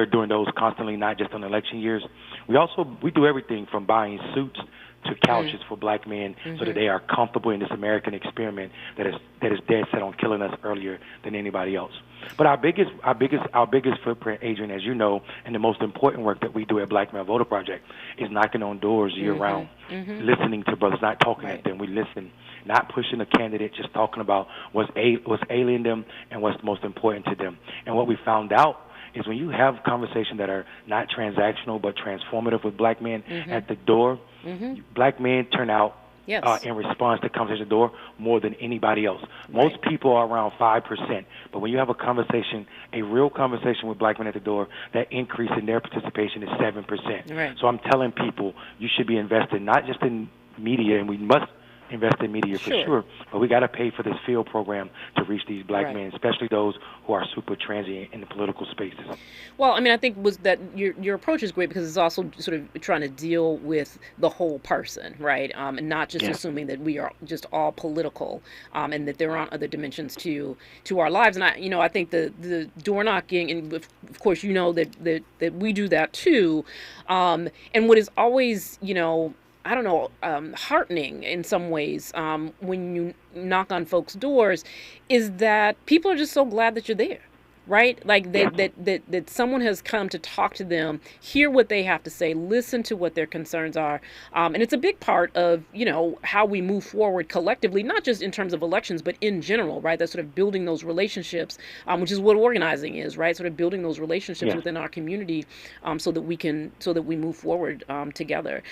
Speaker 6: doing those constantly, not just on election years. We do everything from buying suits to couches for Black men so that they are comfortable in this American experiment that is dead set on killing us earlier than anybody else. But our biggest footprint, Adrian, as you know, and the most important work that we do at Black Male Voter Project is knocking on doors year round, listening to brothers, not talking at them. We listen, not pushing a candidate, just talking about what's alienating them and what's most important to them. And what we found out is when you have conversations that are not transactional but transformative with Black men at the door, Black men turn out in response to conversation at the door more than anybody else. Most people are around 5%, but when you have a real conversation with Black men at the door, that increase in their participation is 7%.
Speaker 5: Right.
Speaker 6: So I'm telling people you should be invested not just in media, and we must invest in media for sure, but we got to pay for this field program to reach these Black men, especially those who are super transient in the political spaces.
Speaker 5: Well, I mean, I think your approach is great because it's also sort of trying to deal with the whole person, right? And not just assuming that we are just all political, and that there aren't other dimensions to our lives. And I think the door knocking, and of course, that we do that too. And what is always, heartening in some ways when you knock on folks' doors is that people are just so glad that you're there. right? Like that someone has come to talk to them, hear what they have to say, listen to what their concerns are. And it's a big part of, how we move forward collectively, not just in terms of elections, but in general, right? That's sort of building those relationships, which is what organizing is, right? Sort of building those relationships within our community, so that we move forward together.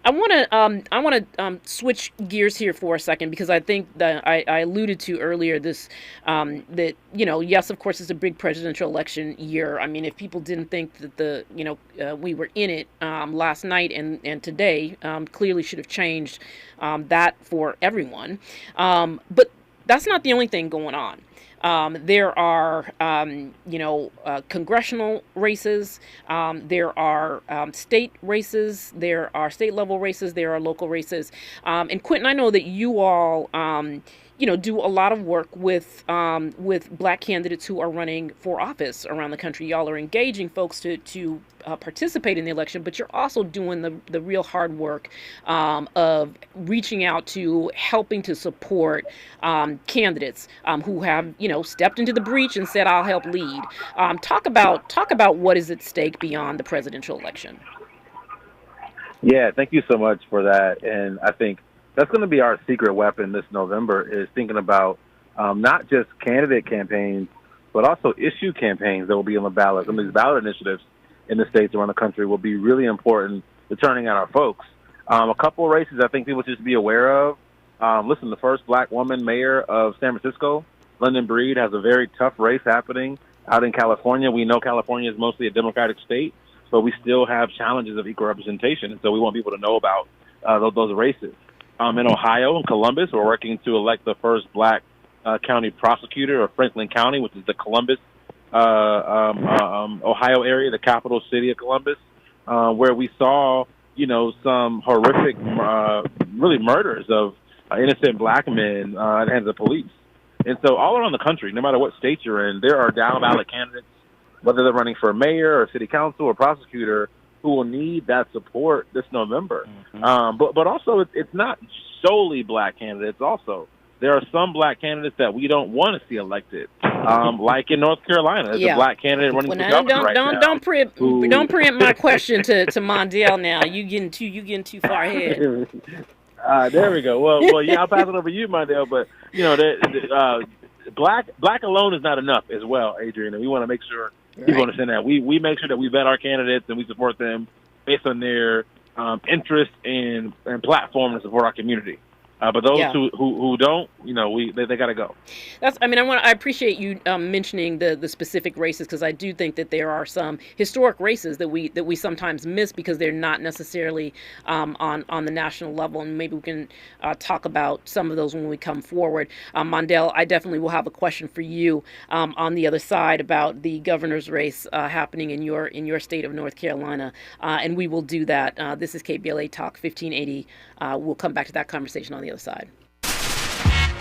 Speaker 5: I want to switch gears here for a second, because I think that I alluded to earlier this, that, yes, of course, it's a big presidential election year. I mean, if people didn't think that we were in it last night and today, clearly should have changed that for everyone. But that's not the only thing going on. There are, congressional races. There are state races. There are state level races. There are local races. And Quentin, I know that you all, do a lot of work with Black candidates who are running for office around the country. Y'all are engaging folks to participate in the election, but you're also doing the real hard work of reaching out to helping to support candidates who have stepped into the breach and said, "I'll help lead." Talk about what is at stake beyond the presidential election.
Speaker 7: Yeah, thank you so much for that. And I think that's going to be our secret weapon this November, is thinking about not just candidate campaigns, but also issue campaigns that will be on the ballot. Some of these ballot initiatives in the states around the country will be really important to turning out our folks. A couple of races I think people should be aware of. Listen, the first Black woman mayor of San Francisco, London Breed, has a very tough race happening out in California. We know California is mostly a Democratic state, but we still have challenges of equal representation, and so we want people to know about those races. In Ohio and Columbus, we're working to elect the first Black county prosecutor of Franklin County, which is the Columbus, Ohio area, the capital city of Columbus, where we saw, some horrific, really murders of innocent Black men at the hands of police. And so all around the country, no matter what state you're in, there are down ballot candidates, whether they're running for mayor or city council or prosecutor, who will need that support this November. But also, it's not solely Black candidates. Also, there are some Black candidates that we don't want to see elected, like in North Carolina. There's a Black candidate running for governor right now.
Speaker 5: Don't preempt my question to Mondale now. You getting too far ahead.
Speaker 7: There we go. Well, yeah, I'll pass it over to you, Mondale. But Black alone is not enough as well, Adrian, and we want to make sure people understand that. We make sure that we vet our candidates and we support them based on their interest and platform to support our community. But those who don't, they got to go.
Speaker 5: I appreciate you mentioning the specific races, because I do think that there are some historic races that we sometimes miss because they're not necessarily on the national level, and maybe we can talk about some of those when we come forward. Mondale, I definitely will have a question for you on the other side about the governor's race happening in your state of North Carolina, and we will do that. This is KBLA Talk 1580. We'll come back to that conversation on the other side.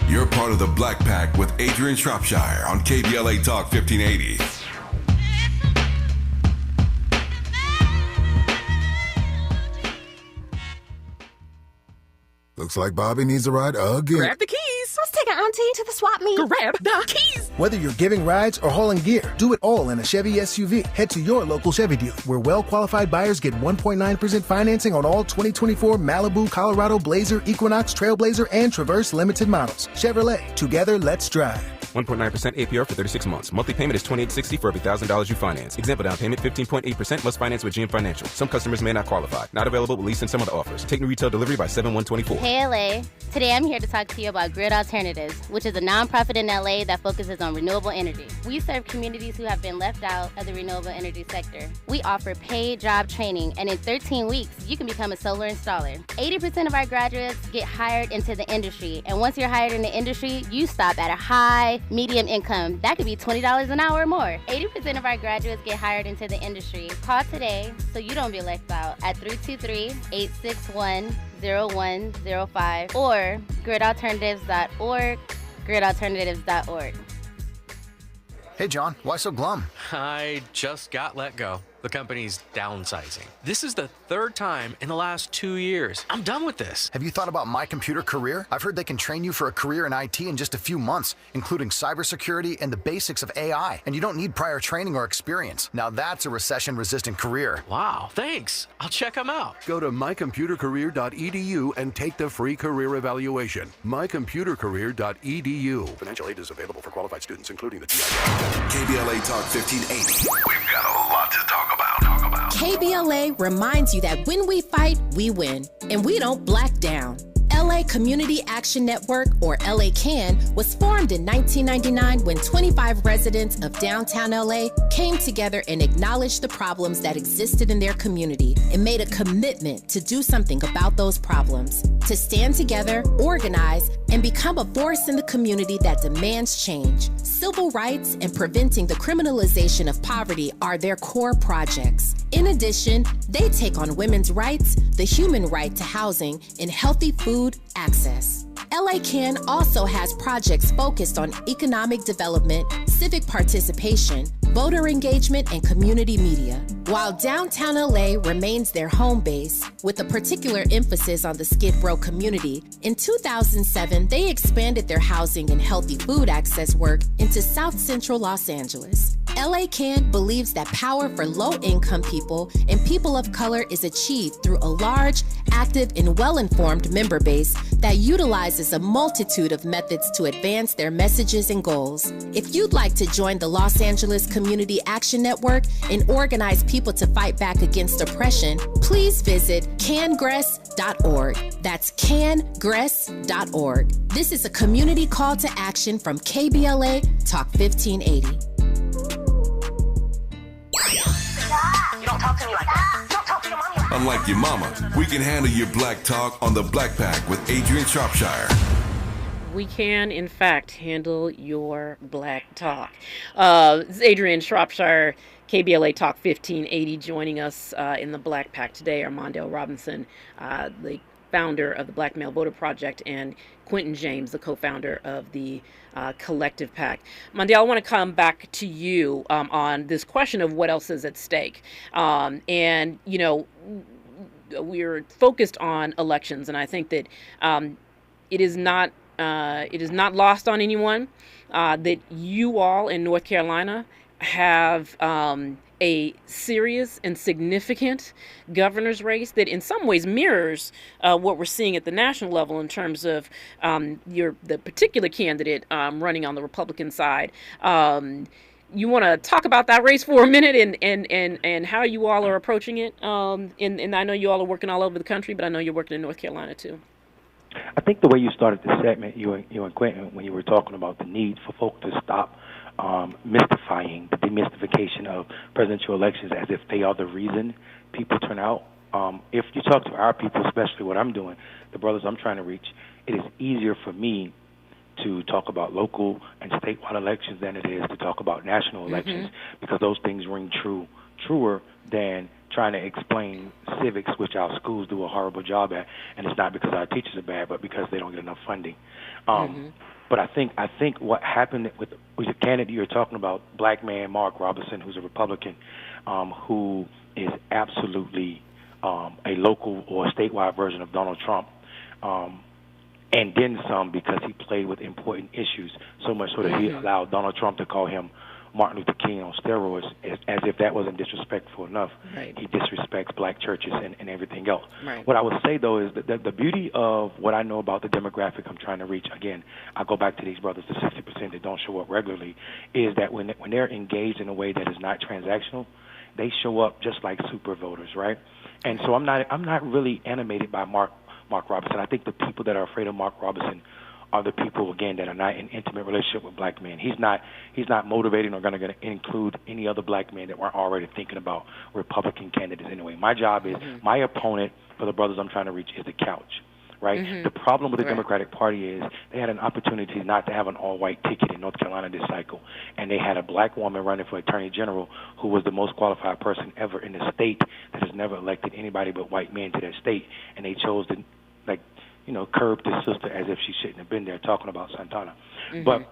Speaker 2: You're part of the Black Pack with Adrianne Shropshire on KBLA Talk 1580.
Speaker 20: Looks like Bobby needs a ride again.
Speaker 1: Grab the keys. Let's take our auntie to the swap meet. Grab the keys.
Speaker 21: Whether you're giving rides or hauling gear, do it all in a Chevy SUV. Head to your local Chevy dealer, where well-qualified buyers get 1.9% financing on all 2024 Malibu, Colorado, Blazer, Equinox, Trailblazer, and Traverse limited models. Chevrolet, together, let's drive.
Speaker 22: 1.9% APR for 36 months. Monthly payment is $28.60 for every $1,000 you finance. Example down payment 15.8% must finance with GM Financial. Some customers may not qualify. Not available with lease and some other offers. Take new retail delivery by 7/1/24.
Speaker 23: Hey LA. Today I'm here to talk to you about Grid Alternatives, which is a nonprofit in LA that focuses on renewable energy. We serve communities who have been left out of the renewable energy sector. We offer paid job training, and in 13 weeks, you can become a solar installer. 80% of our graduates get hired into the industry, and once you're hired in the industry, you stop at a high, medium income. That could be $20 an hour or more. 80% of our graduates get hired into the industry. Call today so you don't be left out at 323-861-0105 or gridalternatives.org, gridalternatives.org.
Speaker 24: Hey, John, why so glum?
Speaker 10: I just got let go.
Speaker 8: The company's downsizing. This is the third time in the last 2 years. I'm done with this.
Speaker 9: Have you thought about My Computer Career? I've heard they can train you for a career in IT in just a few months, including cybersecurity and the basics of AI. And you don't need prior training or experience. Now that's a recession-resistant career.
Speaker 8: Wow, thanks. I'll check them out.
Speaker 11: Go to mycomputercareer.edu and take the free career evaluation. mycomputercareer.edu. Financial aid is available for qualified students, including the TIA.
Speaker 2: KBLA Talk 1580. We've got a lot to talk about.
Speaker 24: KBLA reminds you that when we fight, we win, and we don't back down. LA Community Action Network, or LA CAN, was formed in 1999 when 25 residents of downtown LA came together and acknowledged the problems that existed in their community and made a commitment to do something about those problems, to stand together, organize, and become a force in the community that demands change. Civil rights and preventing the criminalization of poverty are their core projects. In addition, they take on women's rights, the human right to housing, and healthy food access. LA CAN also has projects focused on economic development, civic participation, voter engagement, and community media. While downtown LA remains their home base, with a particular emphasis on the Skid Row community, in 2007 they expanded their housing and healthy food access work into South Central Los Angeles. LA CAN believes that power for low-income people and people of color is achieved through a large, active, and well-informed member base that utilizes a multitude of methods to advance their messages and goals. If you'd like to join the Los Angeles Community Action Network and organize people to fight back against oppression, please visit cangress.org. That's cangress.org. This is a community call to action from KBLA Talk 1580.
Speaker 1: You don't talk to me like that. Don't talk to your mommy like that.
Speaker 2: Unlike your mama, we can handle your black talk on the Black Pack with Adrianne Shropshire.
Speaker 5: We can, in fact, handle your black talk. This is Adrianne Shropshire, KBLA Talk 1580, joining us in the Black Pack today. Armando Robinson, the founder of the Black Male Voter Project, and Quentin James, the co-founder of the Collective PAC. Mondale, I want to come back to you on this question of what else is at stake. And, you know, we're focused on elections, and I think that it is not lost on anyone that you all in North Carolina have a serious and significant governor's race that in some ways mirrors what we're seeing at the national level in terms of the particular candidate running on the Republican side. You want to talk about that race for a minute and how you all are approaching it? And I know you all are working all over the country, but I know you're working in North Carolina too.
Speaker 6: I think the way you started the segment, you and Quentin, when you were talking about the need for folk to stop mystifying the demystification of presidential elections as if they are the reason people turn out. If you talk to our people, especially what I'm doing, the brothers I'm trying to reach, it is easier for me to talk about local and statewide elections than it is to talk about national elections, because those things ring truer than trying to explain civics, which our schools do a horrible job at, and it's not because our teachers are bad, but because they don't get enough funding. But I think what happened with the candidate you're talking about, black man Mark Robinson, who's a Republican, who is absolutely a local or a statewide version of Donald Trump, and then some, because he played with important issues, so much so that he allowed Donald Trump to call him Martin Luther King on steroids, as if that wasn't disrespectful enough.
Speaker 5: Right.
Speaker 6: He disrespects black churches and everything else.
Speaker 5: Right.
Speaker 6: What I would say, though, is that the beauty of what I know about the demographic I'm trying to reach, again, I go back to these brothers, the 60% that don't show up regularly, is that when they're engaged in a way that is not transactional, they show up just like super voters, right? And so I'm not really animated by Mark Robinson. I think the people that are afraid of Mark Robinson are the people, again, that are not in intimate relationship with black men. He's not motivating or going to include any other black men that weren't already thinking about Republican candidates anyway. My job is, my opponent for the brothers I'm trying to reach is the couch, right? The problem with the Democratic Party is they had an opportunity not to have an all-white ticket in North Carolina this cycle, and they had a black woman running for Attorney General who was the most qualified person ever in the state that has never elected anybody but white men to that state, and they chose to, curb this sister as if she shouldn't have been there, talking about Santana. But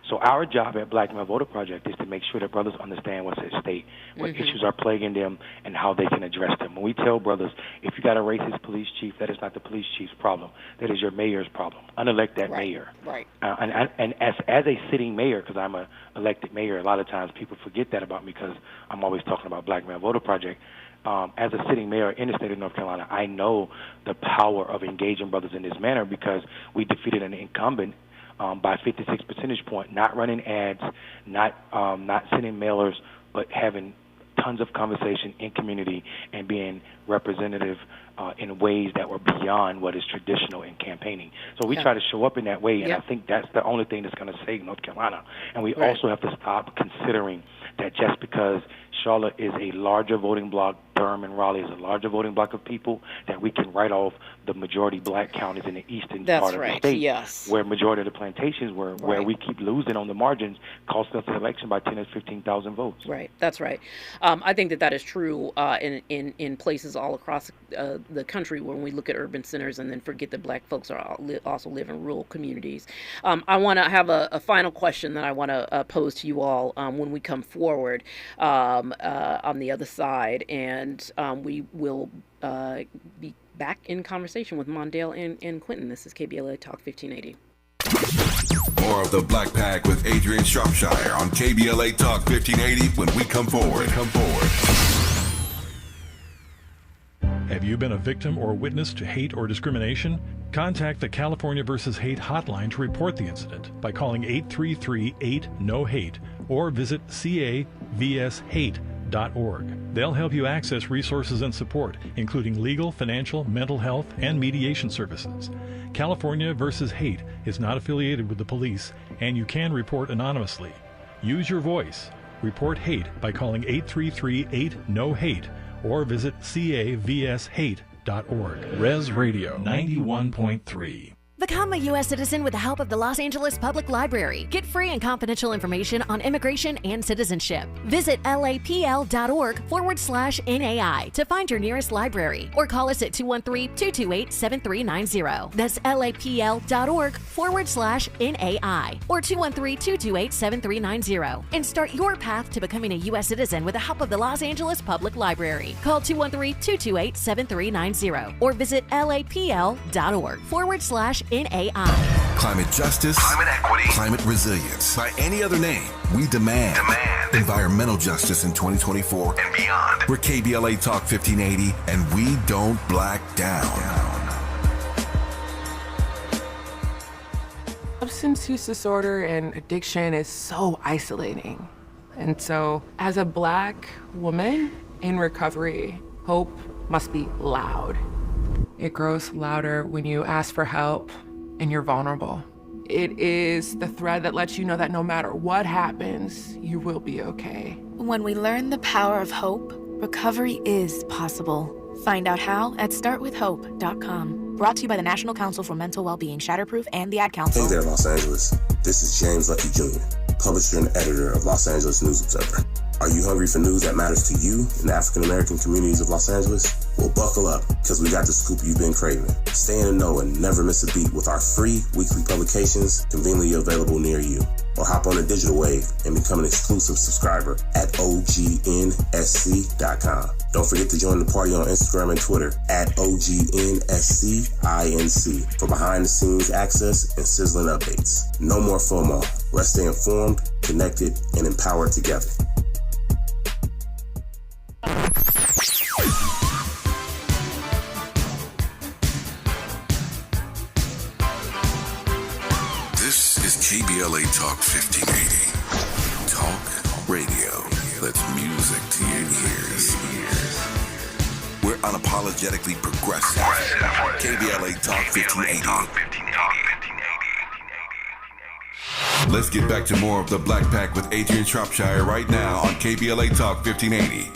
Speaker 6: So our job at Black Male Voter Project is to make sure that brothers understand what's at stake, what issues are plaguing them, and how they can address them. When we tell brothers, if you got a racist police chief, that is not the police chief's problem. That is your mayor's problem. Unelect that mayor.
Speaker 5: Right.
Speaker 6: And as a sitting mayor, because I'm a elected mayor, a lot of times people forget that about me because I'm always talking about Black Male Voter Project. As a sitting mayor in the state of North Carolina, I know the power of engaging brothers in this manner because we defeated an incumbent by 56 percentage point, not running ads, not sending mailers, but having tons of conversation in community and being representative in ways that were beyond what is traditional in campaigning. So we try to show up in that way, and I think that's the only thing that's going to save North Carolina. And we also have to stop considering that just because Charlotte is a larger voting bloc, Durham and Raleigh is a larger voting bloc of people, that we can write off the majority black counties in the eastern part of the state, where majority of the plantations were, where we keep losing on the margins, cost us the election by 10 or 15,000 votes.
Speaker 5: Right, that's right. I think that is true in places all across the country when we look at urban centers and then forget that black folks are also live in rural communities. I want to have a final question that I want to pose to you all when we come forward on the other side, and we will be back in conversation with Mondale and Quentin. This is KBLA Talk 1580.
Speaker 2: More of the Black Pack with Adrianne Shropshire on KBLA Talk 1580 when we come forward.
Speaker 12: Have you been a victim or witness to hate or discrimination? Contact the California vs. Hate hotline to report the incident by calling 833-8-NO-HATE or visit cavshate.org. They'll help you access resources and support, including legal, financial, mental health, and mediation services. California vs. Hate is not affiliated with the police, and you can report anonymously. Use your voice. Report hate by calling 833-8-NO-HATE or visit cavshate.org. Res Radio 91.3.
Speaker 1: Become a U.S. citizen with the help of the Los Angeles Public Library. Get free and confidential information on immigration and citizenship. Visit lapl.org/NAI to find your nearest library or call us at 213-228-7390. That's lapl.org/NAI or 213-228-7390 and start your path to becoming a U.S. citizen with the help of the Los Angeles Public Library. Call 213-228-7390 or visit lapl.org/NAI.
Speaker 2: Climate justice, climate equity, climate resilience. By any other name, we demand environmental justice in 2024 and beyond. We're KBLA Talk 1580, and we don't black down.
Speaker 13: Substance use disorder and addiction is so isolating. And so, as a black woman in recovery, hope must be loud. It grows louder when you ask for help and you're vulnerable. It is the thread that lets you know that no matter what happens, you will be okay.
Speaker 14: When we learn the power of hope, recovery is possible. Find out how at startwithhope.com. Brought to you by the National Council for Mental Wellbeing, Shatterproof, and the Ad Council.
Speaker 15: Hey there, Los Angeles. This is James Lucky Jr., publisher and editor of Los Angeles News Observer. Are you hungry for news that matters to you in the African-American communities of Los Angeles? Well, buckle up, because we got the scoop you've been craving. Stay in the know and never miss a beat with our free weekly publications conveniently available near you. Or hop on the digital wave and become an exclusive subscriber at OGNSC.com. Don't forget to join the party on Instagram and Twitter at OGNSCINC for behind-the-scenes access and sizzling updates. No more FOMO. Let's stay informed, connected, and empowered together.
Speaker 2: This is KBLA Talk 1580. Talk radio. That's music to your ears. We're unapologetically progressive. KBLA Talk 1580. Let's get back to more of the Black Pack with Adrianne Shropshire right now on KBLA Talk 1580.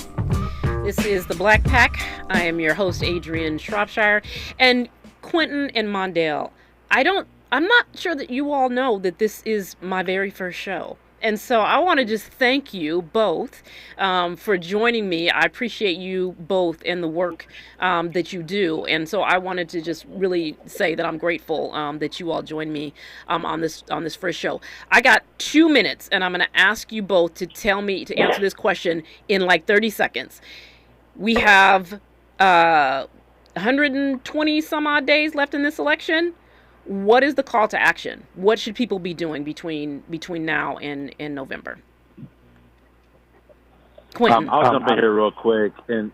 Speaker 5: This is the Black Pack. I am your host, Adrianne Shropshire. And Quentin and Mondale, I'm not sure that you all know that this is my very first show. And so I want to just thank you both for joining me. I appreciate you both and the work that you do. And so I wanted to just really say that I'm grateful that you all joined me on this first show. I got 2 minutes, and I'm going to ask you both to answer this question in like 30 seconds. We have 120 some odd days left in this election. What is the call to action? What should people be doing between now and November? Quentin.
Speaker 7: I'll jump in here real quick. And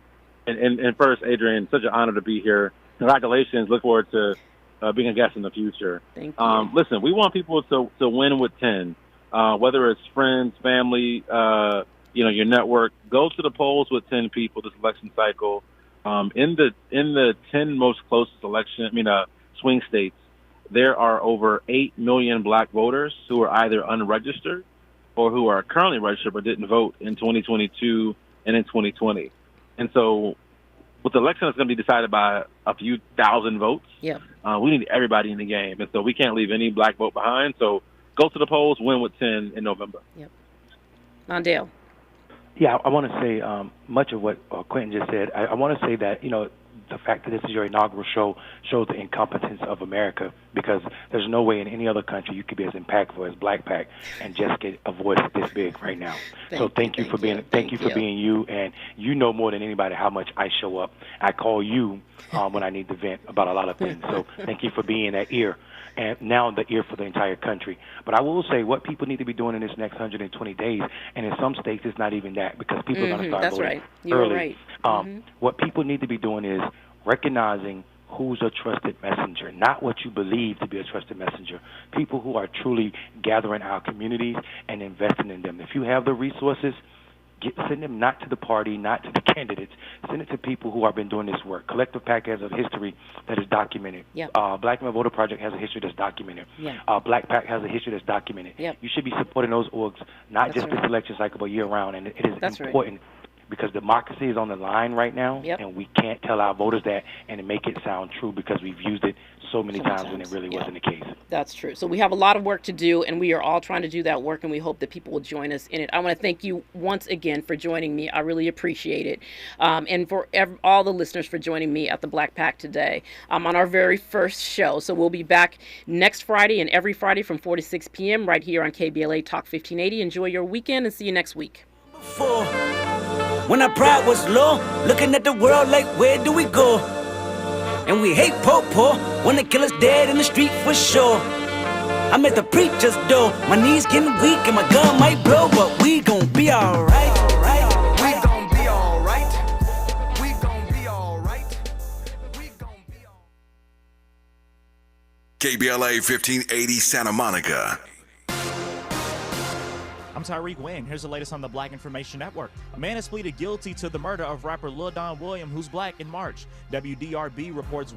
Speaker 7: first, Adrianne, such an honor to be here. Congratulations. Look forward to being a guest in the future.
Speaker 5: Thank you.
Speaker 7: Listen, we want people to win with 10, whether it's friends, family, your network. Go to the polls with 10 people this election cycle. In the 10 most closest swing states, there are over 8 million black voters who are either unregistered or who are currently registered but didn't vote in 2022 and in 2020. And so with the election that's going to be decided by a few thousand votes, we need everybody in the game. And so we can't leave any black vote behind. So go to the polls, win with 10 in November.
Speaker 5: Yep. Mondale.
Speaker 6: Yeah, I want to say much of what Quentin just said. I want to say that, the fact that this is your inaugural show shows the incompetence of America, because there's no way in any other country you could be as impactful as Black Pac and just get a voice this big right now. Thank you for being you, and you know more than anybody how much I show up. I call you when I need to vent about a lot of things. So thank you for being that ear, and now the ear for the entire country. But I will say what people need to be doing in this next 120 days, and in some states it's not even that, because people are going to start voting early. What people need to be doing is recognizing who's a trusted messenger, not what you believe to be a trusted messenger. People who are truly gathering our communities and investing in them. If you have the resources, send them not to the party, not to the candidates. Send it to people who have been doing this work. Collective PAC has a history that is documented. Black Men Voter Project has a history that's documented. Black PAC has a history that's documented. You should be supporting those orgs, not just this election cycle, but year-round. And it is important. Because democracy is on the line right now, and we can't tell our voters that and make it sound true, because we've used it so many times when it really wasn't the case.
Speaker 5: That's true. So we have a lot of work to do, and we are all trying to do that work, and we hope that people will join us in it. I want to thank you once again for joining me. I really appreciate it. And for all the listeners for joining me at the Black Pac today on our very first show. So we'll be back next Friday and every Friday from 4 to 6 p.m. right here on KBLA Talk 1580. Enjoy your weekend and see you next week.
Speaker 19: When our pride was low, looking at the world like, where do we go? And we hate po-po, wanna kill us dead in the street for sure. I'm at the preacher's door, my knees getting weak and my gun might blow, but we gon' be alright. We gon' be alright. We gon' be alright.
Speaker 2: KBLA 1580 Santa Monica.
Speaker 3: I'm Tyreek Wynn. Here's the latest on the Black Information Network. A man has pleaded guilty to the murder of rapper Lil Don William, who's black, in March. WDRB reports